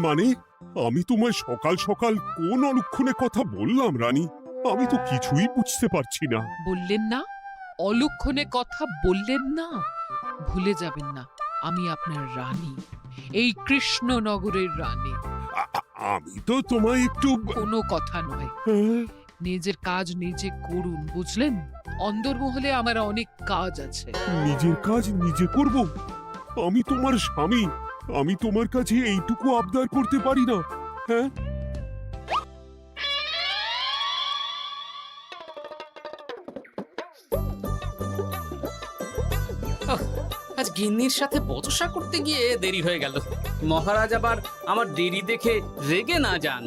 মানে আমি তোমায় সকাল সকাল কোন অলক্ষণে কথা বললাম রানী? আমি তো কিছুই বুঝতে পারছি না। বললেন না, অলক্ষণে কথা বললেন না। ভুলে যাবেন না, আমি আপনার রানী, এই কৃষ্ণনগরের রানী। আমি তো তোমায় একটু কোনো কথা নয়, হ্যাঁ? নিজের কাজ নিজে করুন, বুঝলেন? অন্দরমহলে আমার অনেক কাজ আছে। নিজের কাজ নিজে করব? আমি তোমার স্বামী, আমি তোমার কাছে এইটুকু আবদার করতে পারি না? হ্যাঁ, আজ গিন্নির সাথে বচসা করতে গিয়ে দেরি হয়ে গেল। মহারাজ আবার আমার দেরি দেখে রেগে না যান।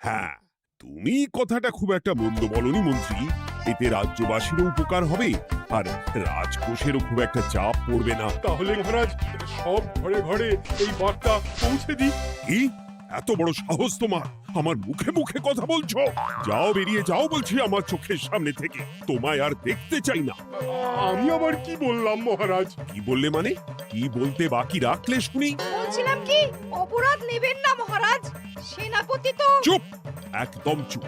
হ্যাঁ, তুমি কথাটা খুব একটা মন্দ বলনি মন্ত্রী। এতে রাজ্যবাসীরও উপকার হবে, আর রাজকোষেরও খুব একটা চাপ পড়বে না। তাহলে মহারাজ সব ঘরে ঘরে এই বার্তা পৌঁছে দিই। কি এত বড় সাহস তোমার? আমার মুখে মুখে কথা বলছো? যাও, বেরিয়ে যাও বলছি আমার চোখের সামনে থেকে। তোমায় আর দেখতে চাই না। আমি আবার কি বললাম মহারাজ? কি বললে মানে? কি বলতে বাকি রাখলে শুনি? বলছিলাম কি, অপরাধ নেবেন না মহারাজ, সেনাপতি তো। চুপ, একদম চুপ।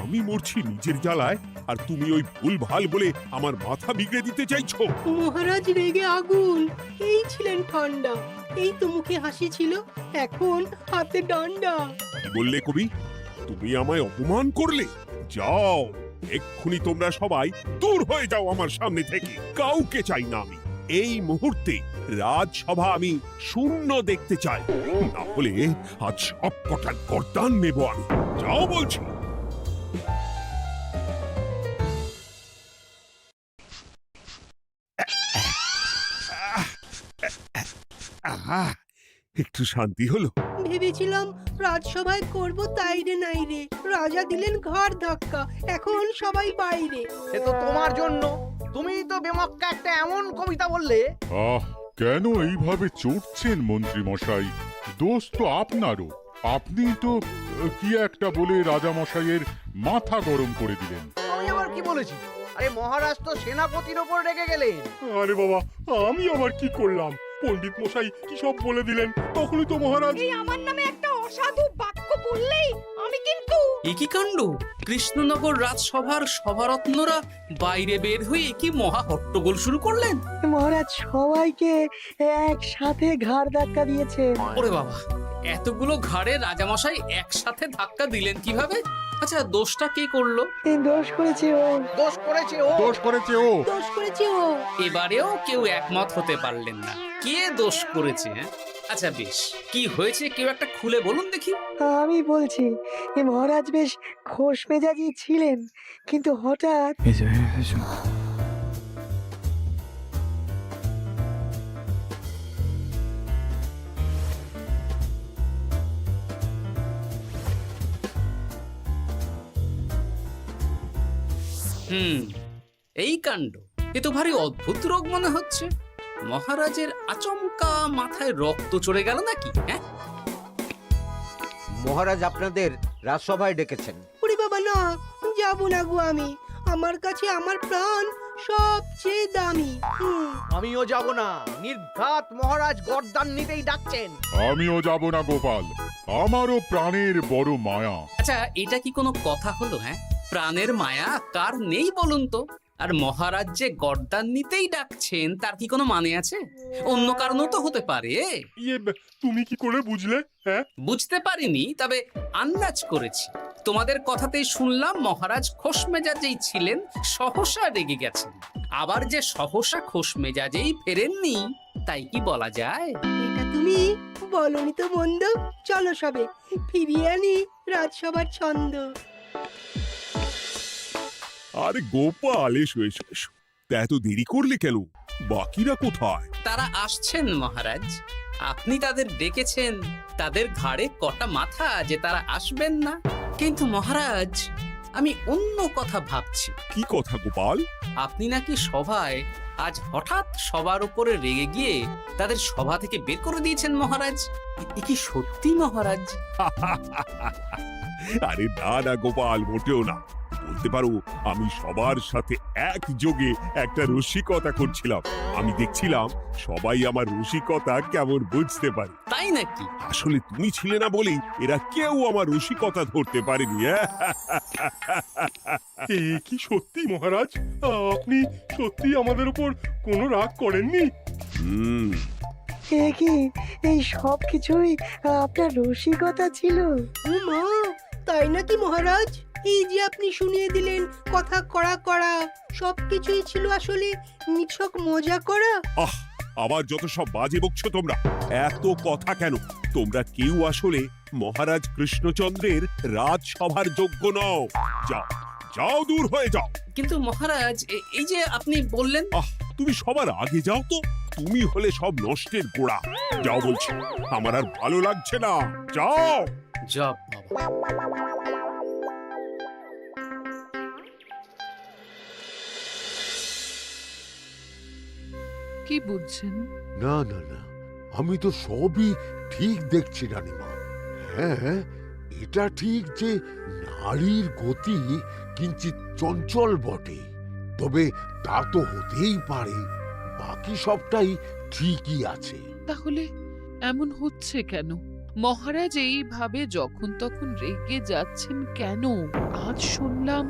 আমি মরছি নিজের জ্বালায়, আর তুমি ওই ভুল ভাল বলে আমার মাথা বিগড়ে দিতে চাইছো? মহারাজ রেগে আগুন, এই ছিলেন ঠান্ডা, এই তো মুখে হাসি ছিল, এখন হাতে ডান্ডা। কি বললে কবি? তুমি আমায় অপমান করলে? যাও, এক্ষুনি তোমরা সবাই দূর হয়ে যাও আমার সামনে থেকে। কাউকে চাই না আমি। এই মুহূর্তে রাজসভা আমি শূন্য দেখতে চাই, না হলে আজ সব কটা গর্দান নেব আমি। যাও বলছি। আহা, একটু শান্তি হলো। ভেবেছিলাম রাজসভায় করব তাই রে নাই রে, রাজা দিলেন ঘর ধাক্কা, এখন সবাই বাইরে। সে তো তোমার জন্য, তুমিই তো বেমক্কা একটা এমন কবিতা বললে। আহ, কেন এইভাবে চড়ছেন মন্ত্রী মশাই? দোষ তো আপনারও। আপনি তো কি একটা বলে রাজা মশাইয়ের মাথা গরম করে দিলেন। আমি আবার কি বলেছি? আরে মহারাজ তো সেনাপতির ওপর রেগে গেলেন। আরে বাবা, আমি আবার কি করলাম? পণ্ডিত মশাই কি সব বলে দিলেন, তখনই তো মহারাজ। এই আমার নামে একটা অসাধু বাক্য বললেই আমি কিন্তু। এ কি কাণ্ড! কৃষ্ণনগর রাজসভার সভারত্নরা বাইরে বের হয়ে কি মহা হট্টগোল শুরু করলেন। মহারাজ সবাইকে একসাথে ঘাড় ধাক্কা দিয়েছে। ওরে বাবা, এতগুলো ঘাড়ে রাজামশাই একসাথে ধাক্কা দিলেন কিভাবে? আচ্ছা, দোষটা কে করলো? দোষ করেছে ও, দোষ করেছে ও। দোষ করেছে ও। দোষ করেছে ও। এবারেও কেউ একমত হতে পারলেন না কে দোষ করেছে। আচ্ছা বেশ, কি হয়েছে কেউ একটা খুলে বলুন দেখি। আমি বলছি, মহারাজ বেশ খোশ মেজাজি ছিলেন, কিন্তু হঠাৎ এই কাণ্ড! এ তো ভারী অদ্ভুত রোগ মনে হচ্ছে। মহারাজের আচমকা মাথায় রক্ত চড়ে গেল নাকি? হ্যাঁ, মহারাজ আপনাদের রাজসভায় ডেকেছেন। ওরে বাবা না, যাব না গো আমি, আমার কাছে আমার প্রাণ সবচেয়ে দামি। আমিও যাব না, নির্ঘাত মহারাজ গর্দান নিতেই ডাকছেন। আমিও যাব না গোপাল, আমারও প্রাণের বড় মায়া। আচ্ছা, এটা কি কোনো কথা হলো? হ্যাঁ, প্রাণের মায়া কার নেই বলুন তো? আর মহারাজ যে গর্দান নিতেই ডাকছেন তার কি কোনো মানে আছে? অন্য কারণও তো হতে পারে। তুমি কি করে বুঝলে? হ্যাঁ, বুঝতে পারিনি, তবে আন্দাজ করেছি। তোমাদের কথাতেই শুনলাম মহারাজ খোশ মেজাজেই ছিলেন, সহসা রেগে গেছেন। আবার যে সহসা খোশ মেজাজেই ফেরেননি, তাই কি বলা যায়? এটা তুমি বলনি তো মন্দ। চলো সবে ফিরিয়ে আনি রাজসভার ছন্দ। আরে গোপাল, এসো এসো এসো। তা এত দেরি করলে কেন? বাকিরা কোথায়? তারা আসছেন মহারাজ। আপনি তাদের ডেকেছেন, তাদের ঘাড়ে কটা মাথা যে তারা আসবেন না। কিন্তু মহারাজ, আমি অন্য কথা ভাবছি। কি কথা গোপাল? আপনি নাকি সভায় আজ হঠাৎ সবার উপরে রেগে গিয়ে তাদের সভা থেকে বের করে দিয়েছেন মহারাজ। এ কি সত্যি মহারাজ? আরে না না গোপাল, মোটেও না। বলতে পারো আমি সবার সাথে একযোগে একটা রসিকতা করছিলাম। আমি দেখছিলাম সবাই আমার রসিকতা কেমন বুঝতে পারে। তাই নাকি? আসলে তুমি ছিলে না বলেই এরা কেউ আমার রসিকতা ধরতে পারেনি। এ কি সত্যি মহারাজ? আপনি সত্যি আমাদের উপর কোনো রাগ করেননি? হুম, এ কি, এই সব কিছুই আপনার রসিকতা ছিল? ও মা, তাই নাকি মহারাজ? এই যে আপনি শুনিয়ে দিলেন কথা কড়া কড়া, সবকিছুই ছিল আসলে নিছক মজা করা। আহ, আবার যত সব বাজে বকছো তোমরা। এত কথা কেন? তোমরা কেউ আসলে মহারাজ কৃষ্ণচন্দ্রের রাজসভার যোগ্য নও। যাও, যাও, দূর হয়ে যাও। কিন্তু মহারাজ, এই যে আপনি বললেন। আহ, তুমি সবার আগে যাও তো। তুমি হলে সব নষ্টের গোড়া। যাও বলছি, আমার আর ভালো লাগছে না। যাও। জপ বাবা। কি বুঝছেন? না না না, আমি তো সবই ঠিক দেখছি রানীমা। হ্যাঁ, এটা ঠিক যে নারীর গতি কিঞ্চিত চঞ্চল বটে, তবে তা তো হতেই পারে। বাকি সবটাই ঠিকই আছে। তাহলে এমন হচ্ছে কেন? মহারাজ এইভাবে যখন তখন রেগে যাচ্ছেন কেন? আজ শুনলাম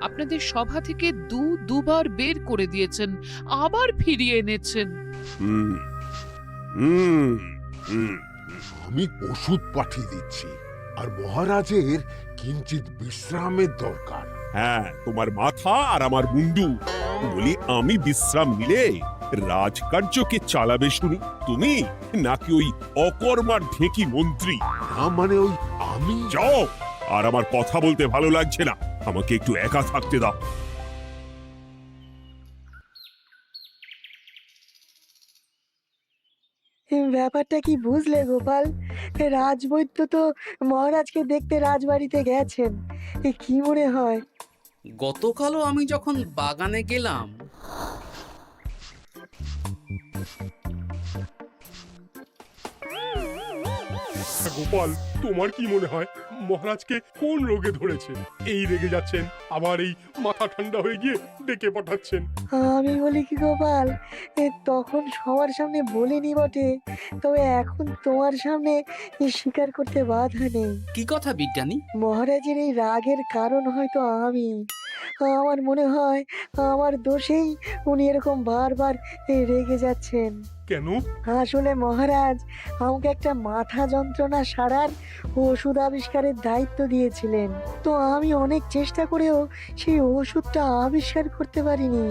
আপনাদের সভা থেকে দুবার বের করে দিয়েছেন, আবার ফিরিয়ে এনেছেন। হুম, হুম, হুম। আমি ওষুধ পাঠিয়ে দিচ্ছি, আর মহারাজের কিঞ্চিত বিশ্রামের দরকার। হ্যাঁ, তোমার মাথা আর আমার মুন্ডু। বলি, আমি বিশ্রাম নিলে রাজকার্যকে চালাবে শুনি তুমি, নাকি ওই অকর্মার ঢেকি মন্ত্রী? না মানে ওই আমি। যাও, আর আমার কথা বলতে ভালো লাগছে না। আমাকে একটু একা থাকতে দাও। ব্যাপারটা কি বুঝলে গোপাল? রাজবৈদ্য তো মহারাজকে দেখতে রাজবাড়িতে গেছেন। কি মনে হয়? গতকালও আমি যখন বাগানে গেলাম, গোপাল, তোমার কি মনে হয় মহারাজকে কোন রোগে ধরেছে? এই রেগে যাচ্ছেন, আবার এই মাথা ঠান্ডা হয়ে গিয়ে ডেকে পাঠাচ্ছেন। আমি বলি কি গোপাল, তখন সবার সামনে বলিনি বটে, তবে এখন তোমার সামনে স্বীকার করতে বাধা নেই। কি কথা বিজ্ঞানী? মহারাজের এই রাগের কারণ হয়তো আমি। আমার মনে হয় আমার দোষেই উনি এরকম বারবার রেগে যাচ্ছেন। কেন? আসলে মহারাজ আমাকে একটা মাথা যন্ত্রণা সারার ওষুধ আবিষ্কারের দায়িত্ব দিয়েছিলেন, তো আমি অনেক চেষ্টা করেও সেই ওষুধটা আবিষ্কার করতে পারিনি।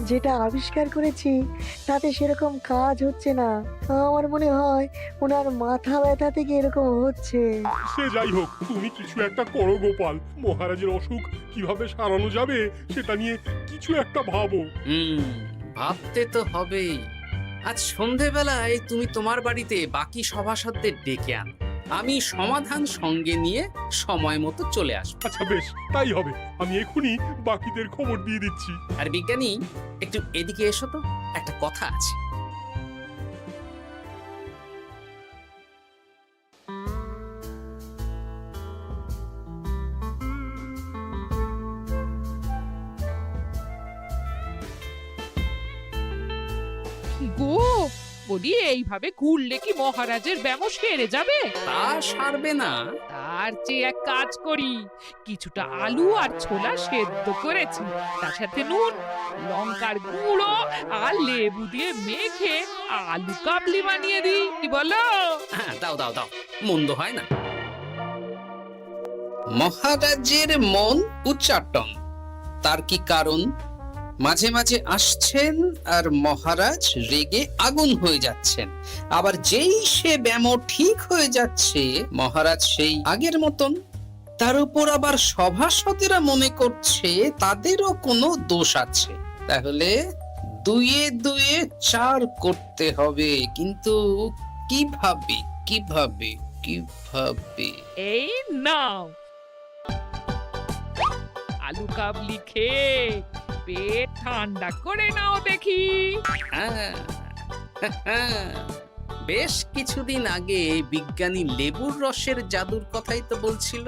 যেটা আবিষ্কার করেছি তাতে সেরকম কাজ হচ্ছে না। আমার মনে হয় ওনার মাথা ব্যথা থেকে এরকম হচ্ছে। সে যাই হোক, তুমি কিছু একটা করো গোপাল। মহারাজের অসুখ কিভাবে সারানো যাবে সেটা নিয়ে কিছু একটা ভাবো। ভাবতে তো হবেই। আজ সন্ধেবেলায় তুমি তোমার বাড়িতে বাকি সভাসদদের ডেকে আনো, আমি সমাধান সঙ্গে নিয়ে সময় মতো চলে আসবো। আচ্ছা বেশ, তাই হবে। আমি এখনই বাকিদের খবর দিয়ে দিচ্ছি। আর বিজ্ঞানী, একটু এদিকে এসো তো, একটা কথা আছে। গো, বলি এইভাবে ঘুরলে কি মহারাজের ব্যামো সেরে যাবে? তা সারবে না। তার চেয়ে এক কাজ করি, কিছুটা আলু আর ছোলা সেদ্ধ করেছি, তার সাথে নুন, লঙ্কার গুঁড়ো আর লেবু দিয়ে মেখে আলু কাবলি বানিয়ে দিই, কি বলো? হ্যাঁ, দাও দাও দাও, মন্দ হয় না। মহারাজের মন উচ্চাটন। তার কি কারণ? মাঝে মাঝে আসছেন আর মহারাজ রেগে আগুন হয়ে যাচ্ছেন, আবার যেই সে ব্যামো ঠিক হয়ে যাচ্ছে মহারাজ সেই আগের মতন। তার উপর আবার সভাসদেরা মনে করছে তাদেরও কোনো দোষ আছে। তাহলে দুয়ে দুয়ে চার করতে হবে, কিন্তু কিভাবে কিভাবে কিভাবে? এই নাও আলু কাবলি খেয়ে পেট ঠান্ডা করে নাও দেখি। বেশ কিছুদিন আগে বিজ্ঞানী লেবুর রসের জাদুর কথাই তো বলছিল।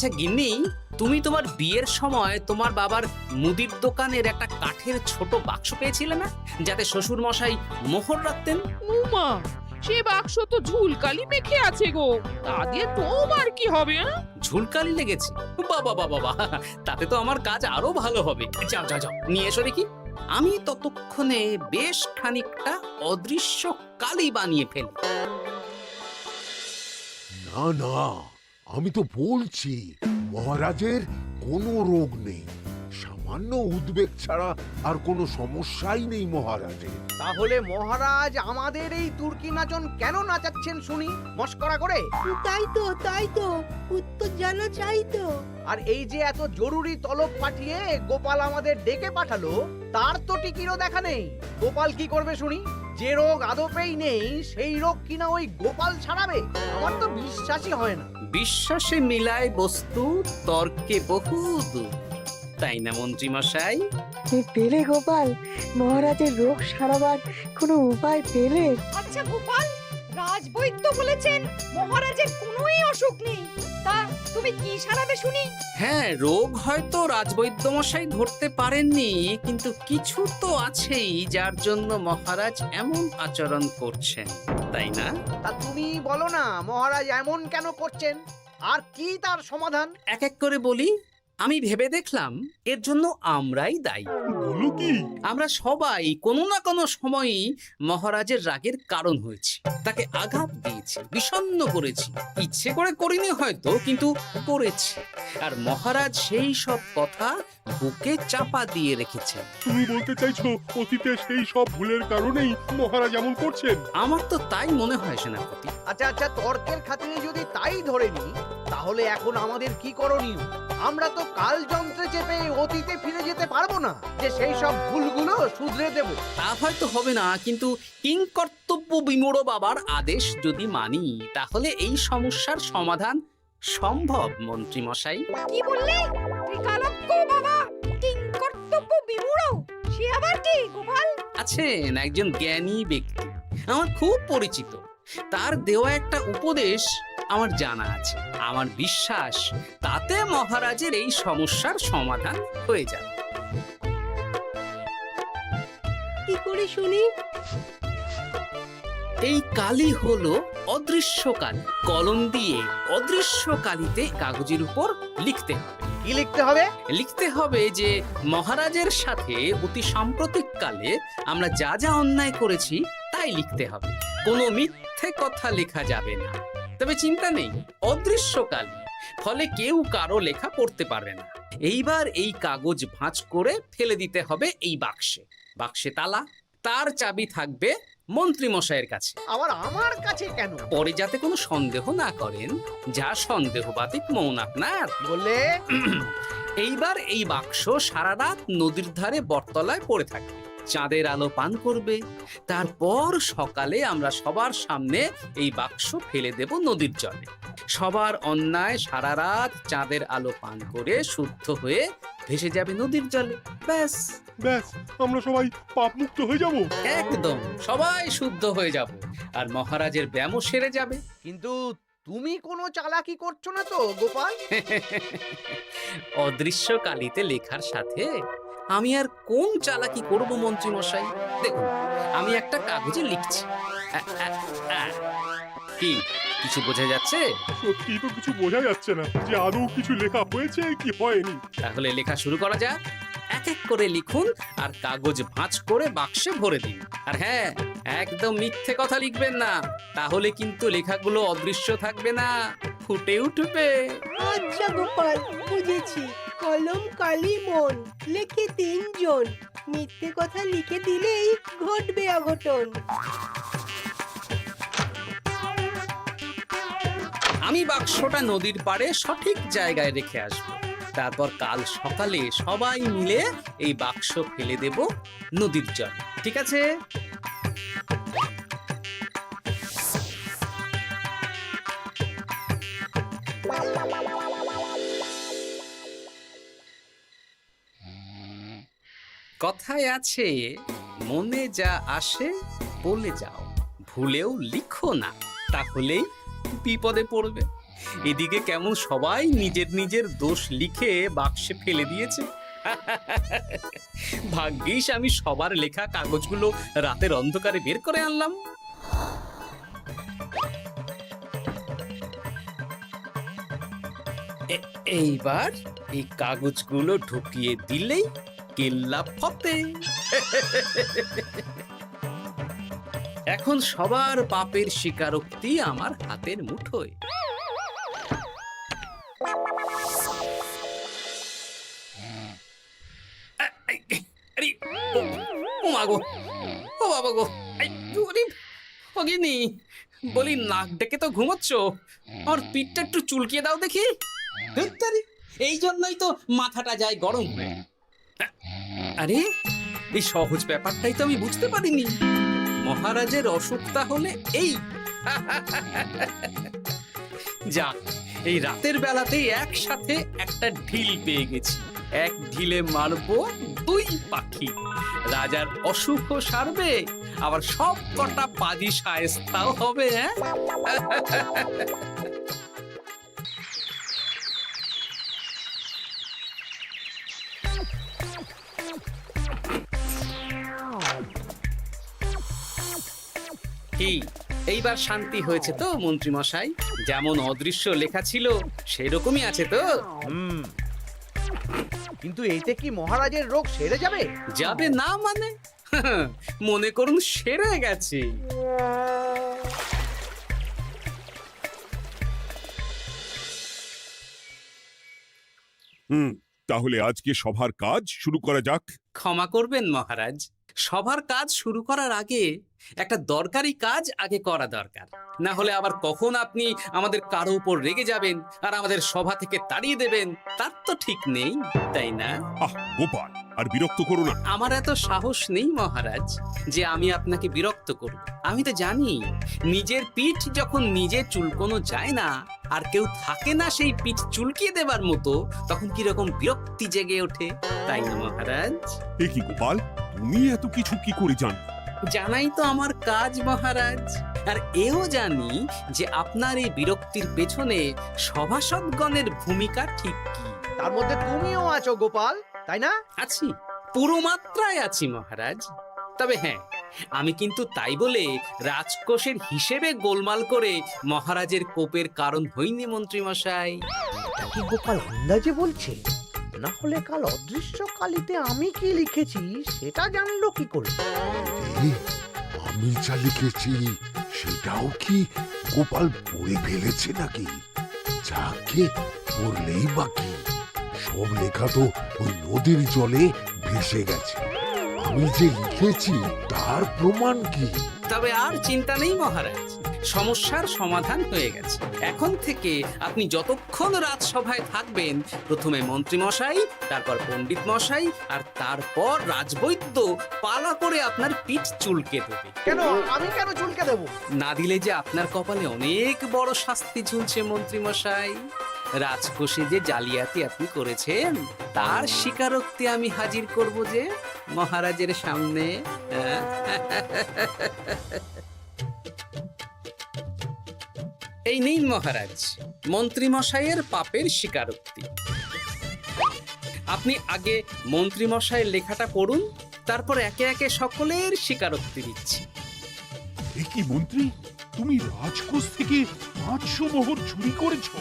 আচ্ছা গিন্নি, তুমি তোমার বিয়ের সময় তোমার বাবার মুদির দোকানের একটা কাঠের ছোট বাক্স পেয়েছিলে না, যাতে শ্বশুর মশাই মোহর রাখতেন? উমা, সে বাক্স তো ঝুলকালি মেখে আছে গো, তা দিয়ে তোমার কি হবে? ঝুলকালি লেগেছে? বাবা বাবা বাবা, তাতে তো আমার কাজ আরো ভালো হবে। যাও যাও যাও, নিয়ে এসো দেখি। আমি ততক্ষণে বেশ খানিকটা অদৃশ্য কালি বানিয়ে ফেলি। না না, আমি তো বলছি মহারাজের কোনো রোগ নেই, সামান্য উদ্বেগ ছাড়া আর কোনো সমস্যাই নেই মহারাজের। তাহলে মহারাজ আমাদের এই তুর্কি নাচন কেন নাচাচ্ছেন শুনি, মস্করা করে? তাই তো উত্তর জানা চাই তো। আর এই যে এত জরুরি তলব পাঠিয়ে গোপাল আমাদের ডেকে পাঠালো, তার তো টিকিরও দেখা নেই। গোপাল কি করবে শুনি? যে রোগ আদপেই নেই সেই রোগ কিনা ওই গোপাল ছাড়াবে? আমার তো বিশ্বাসই হয় না। বিশ্বাসে মিলায় বস্তু, তর্কে বহু দূর, তাই না মন্ত্রী মশাই? পেলে গোপাল, মহারাজের রোগ সারাবার কোনো উপায় পেলে? আচ্ছা গোপাল, রাজবৈদ্য বলেছেন মহারাজের কোনোই অসুখ নেই, তা তুমি কি সারাবে শুনি? হ্যাঁ, রোগ হয়তো রাজবৈদ্য মশাই ধরতে পারেননি, কিন্তু কিছু তো আছেই যার জন্য মহারাজ এমন আচরণ করছেন, তাই না? তা তুমি বলো না মহারাজ এমন কেন করছেন, আর কি তার সমাধান? এক এক করে বলি। আমি ভেবে দেখলাম এর জন্য আমরাই দায়ী। বলো কি? আমরা সবাই কোনো না কোনো সময়ই মহারাজের রাগের কারণ হয়েছি, তাকে আঘাত দিয়েছি, বিষণ্ণ করেছি। ইচ্ছে করে করিনি হয়তো, কিন্তু করেছি। আর মহারাজ সেই সব কথা বুকে চাপা দিয়ে রেখেছেন। তুমি বলতে চাইছো অতীতে সেই সব ভুলের কারণেই মহারাজ এমন করছেন? আমার তো তাই মনে হয় সেনাপতি। আচ্ছা আচ্ছা, তর্কের খাতিরে যদি তাই ধরে নি, তাহলে এখন আমাদের কি করণীয়? আমরা তো কাল যন্ত্রে চেপে অতীতে ফিরে যেতে পারবো না যে সেই সব ভুলগুলো শুধরে দেব। তা হয়তো হবে না, কিন্তু কিংকর্তব্য বিমূঢ় বাবার আদেশ যদি মানি, তাহলে এই সমস্যার সমাধান সম্ভব মন্ত্রী মশাই। কি বললে? ত্রিকালজ্ঞ বাবা কিংকর্তব্য বিমূঢ়, সে আবার কি গোপাল? আছেন একজন জ্ঞানী ব্যক্তি, আমার খুব পরিচিত। তার দেওয়া একটা উপদেশ আমার জানা আছে। আমার বিশ্বাস তাতে মহারাজের এই সমস্যার সমাধান হয়ে যাবে। কি করে শুনি? এই কালি হলো অদৃশ্য কালি। কলম দিয়ে অদৃশ্য কালিতে কাগজের উপর লিখতে হবে। কি লিখতে হবে? লিখতে হবে যে মহারাজের সাথে অতি সাম্প্রতিক কালে আমরা যা যা অন্যায় করেছি তাই লিখতে হবে। কোনো মিথ্যে কথা লেখা যাবে না। তবে চিন্তা নেই, অদৃশ্য কালি, ফলে কেউ কারো লেখা পড়তে পারবে না। এইবার এই কাগজ ভাঁজ করে ফেলে দিতে হবে এই বাক্সে। বাক্সে তালা, তার চাবি থাকবে মন্ত্রী মশাইয়ের কাছে। আবার আমার কাছে কেন? পরে যাতে কোনো সন্দেহ না করেন, যা সন্দেহ বাতিক মৌন আপনার। বললে এইবার এই বাক্স সারা রাত নদীর ধারে বটতলায় পড়ে থাকবে, চাঁদের আলো পান করবে। তারপর সকালে আমরা সবার সামনে এই বাক্স ফেলে দেব নদীর জলে। সবার অন্যায় সারা রাত চাঁদের আলো পান করে শুদ্ধ হয়ে ভেসে যাবে নদীর জলে। ব্যাস ব্যাস, আমরা সবাই পাপ মুক্ত হয়ে যাব। একদম সবাই শুদ্ধ হয়ে যাব, আর মহারাজের ব্যায়ামও সেরে যাবে। কিন্তু তুমি কোনো চালাকি করছো না তো গোপাল? অদৃশ্য কালিতে লেখার সাথে আমি আর কোন চালাকি করব মন্ত্রী মশাই? দেখুন, আমি একটা কাগজে লিখছি। কি কিছু বোঝা যাচ্ছে? সত্যি তো কিছু বোঝা যাচ্ছে না যে আদৌ কিছু লেখা হয়েছে কি হয়নি। তাহলে লেখা শুরু করা যাক। এক এক করে লিখুন আর কাগজ ভাঁজ করে বাক্সে ভরে দিন। আর হ্যাঁ, একদম মিথ্যে কথা লিখবেন না, তাহলে কিন্তু লেখাগুলো অদৃশ্য থাকবে না, ফুটে উঠবে। আচ্ছা গোপাল, বুঝেছি। কলম কালি মন, লেখে 3 জন। মিথ্যে কথা লিখে দিলেই ঘটবে অঘটন। আমি বাক্সটা নদীর পাড়ে সঠিক জায়গায় রেখে আসব। তারপর কাল সকালে সবাই মিলে এই বাক্স ফেলে দেব নদীর জলে। ঠিক আছে? কথায় আছে, মনে যা আসে বলে যাও, ভুলেও লিখো না, তাহলেই বিপদে পড়বে। এদিকে কেমন সবাই নিজের নিজের দোষ লিখে বাক্সে ফেলে দিয়েছে। ভাগ্যিস আমি সবার লেখা কাগজগুলো রাতের অন্ধকারে বের করে আনলাম। এইবার এই কাগজগুলো ঢুকিয়ে দিলেই কেল্লা ফতে। এখন সবার পাপের স্বীকারোক্তি আমার হাতের মুঠোয়। আরে, ও মা গো, ও বাবা গো, বলি নাক ডেকে তো ঘুমোচ্ছ, আমার পিঠটা একটু চুলকিয়ে দাও দেখি। ধুত্তারি, এই জন্যই তো মাথাটা যায় গরম হয়ে। আরে, এই সহজ ব্যাপারটাই তো আমি বুঝতে পারিনি। মহারাজের অসুখ তাহলে এই। যাক, এই রাতের বেলাতেই একসাথে একটা ঢিল পেয়ে গেছি। এক ঢিলে মারবো 2 পাখি। রাজার অসুখও সারবে, আবার সব কটা পাজি শায়েস্তাও হবে। কি এইবার শান্তি হয়েছে তো মন্ত্রী মশাই? যেমন অদৃশ্য লেখা ছিল সেরকমই আছে তো? কিন্তু এতে কি মহারাজের রোগ সেরে যাবে? যাবে না মানে? মনে করুন সেরে গেছে। তাহলে আজকে সভার কাজ শুরু করা যাক। ক্ষমা করবেন মহারাজ, সবার কাজ শুরু করার আগে একটা দরকারি কাজ আগে করা দরকার। না হলে আবার কখন আপনি আমাদের কারো উপর রেগে যাবেন আর আমাদের সভা থেকে তাড়িয়ে দেবেন তার তো ঠিক নেই, তাই না? আহ গোপাল, আর বিরক্ত করো না। আমার এত সাহস নেই মহারাজ যে আমি আপনাকে বিরক্ত করব। আমি তো জানি নিজের পিঠ যখন নিজে চুলকোনো যায় না আর কেউ থাকে না সেই পিঠ চুলকিয়ে দেবার মতো, তখন কিরকম বিরক্তি জেগে ওঠে, তাই না মহারাজ? এ কি গোপাল, তুমি এত কিছু কি করে জানো? জানাই তো আমার কাজ মহারাজ। আর এও জানি যে আপনার এই বিরক্তির পেছনে সভাসদগণের ভূমিকা ঠিক কি। তার মধ্যে তুমিও আছো গোপাল, তাই না? আছি, পুরো মাত্রায় আছি মহারাজ। তবে হ্যাঁ, আমি কিন্তু তাই বলে রাজকোষের হিসেবে গোলমাল করে মহারাজের কোপের কারণ হইনি মন্ত্রী মশাই। এটা কি গোপাল আন্দাজে বলছে? না হলে কাল অদৃশ্য কালিতে আমি কি লিখেছি সেটা জানলো কি করে? এই, আমি যা লিখেছি সেটাও কি গোপাল পড়ে ফেলেছে নাকি? যাকে পড়লেই বাকি, সব লেখা তো ওই নদীর জলে ভেসে গেছে। আমি যে লিখেছি তার প্রমাণ কি? তবে আর চিন্তা নেই মহারাজ, সমস্যার সমাধান হয়ে গেছে। এখন থেকে আপনি যতক্ষণ রাজসভায় থাকবেন, প্রথমে মন্ত্রী মশাই, তারপর পণ্ডিত মশাই, আর তারপর রাজবৈদ্য পালা করে আপনার পিঠ চুলকে দেবে। কেন আমি কেন চুলকে দেবো? না দিলে যে আপনার কপালে অনেক বড় শাস্তি ঝুলছে মন্ত্রী মশাই। রাজকোষে যে জালিয়াতি আপনি করেছেন তার স্বীকারোক্তি আমি হাজির করব যে মহারাজের সামনে। এই নিন মহারাজ, মন্ত্রী মশাইয়ের পাপের স্বীকারোক্তি। আপনি আগে মন্ত্রী মশাইয়ের লেখাটা পড়ুন, তারপর একে একে সকলের স্বীকারোক্তি দিচ্ছি। এ কি মন্ত্রী, তুমি রাজকোষ থেকে 500 মোহর চুরি করেছো,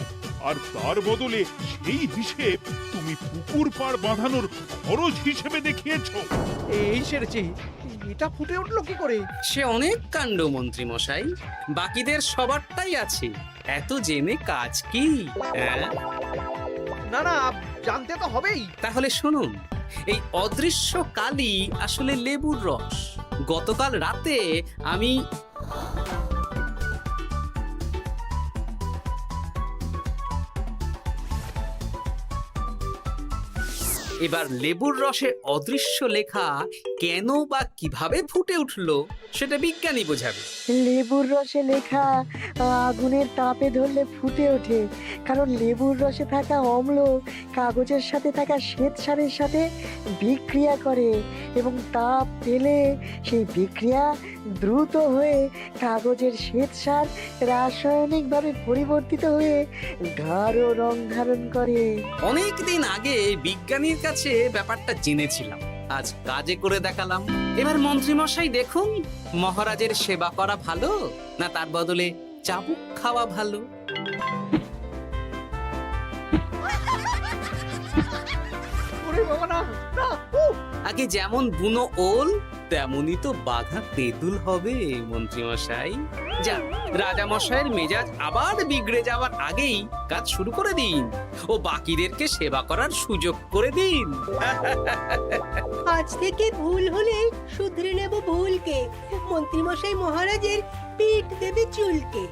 আর তার বদলে সেই হিসেব তুমি পুকুর পাড় বাঁধানোর খরচ হিসেবে দেখিয়েছো। এই সেরেছে, এটা ফুটে উঠলো কি করে? সে অনেক কাণ্ড মন্ত্রী মশাই, বাকিদের সবারটাই আছে, এত জেনে কাজ কি? না না, জানতে তো হবেই। তাহলে শুনুন, এই অদৃশ্য কালি আসলে লেবুর রস। গতকাল রাতে আমি এবার লেবুর রসে অদৃশ্য লেখা কেন বা কিভাবে ফুটে উঠলো সেটা বিজ্ঞানী বোঝাবে। লেবুর রসে লেখা আগুনের তাপে ধরলে ফুটে ওঠে, কারণ লেবুর রসে থাকা অম্ল কাগজের সাথে থাকা শ্বেতসারের সাথে বিক্রিয়া করে এবং তাপ পেলে সেই বিক্রিয়া দ্রুত হয়ে কাগজের শ্বেতসার রাসায়নিকভাবে পরিবর্তিত হয়ে গাঢ় রং ধারণ করে। অনেক দিন আগে বিজ্ঞানীর কাছে ব্যাপারটা জেনেছিলাম, আজ কাজে করে দেখালাম। এবার মন্ত্রী মশাই দেখুন, মহারাজের সেবা করা ভালো না তার বদলে চাবুক খাওয়া ভালো? ওরে বাবা না, না, উফ! আগে যেমন বুনো ওল তেমনই তো বাঘা তেঁতুল হবে মন্ত্রী মশাই। যা, রাজা মশাইয়ের মেজাজ আবার বিগড়ে যাওয়ার আগেই কাজ শুরু করে দিন ও বাকিদেরকে সেবা করার সুযোগ করে দিন। আজ থেকে ভুল হলে শুধরে নেব ভুলকে। মন্ত্রীমশাই মহারাজের পিঠ দেবে চুলকে।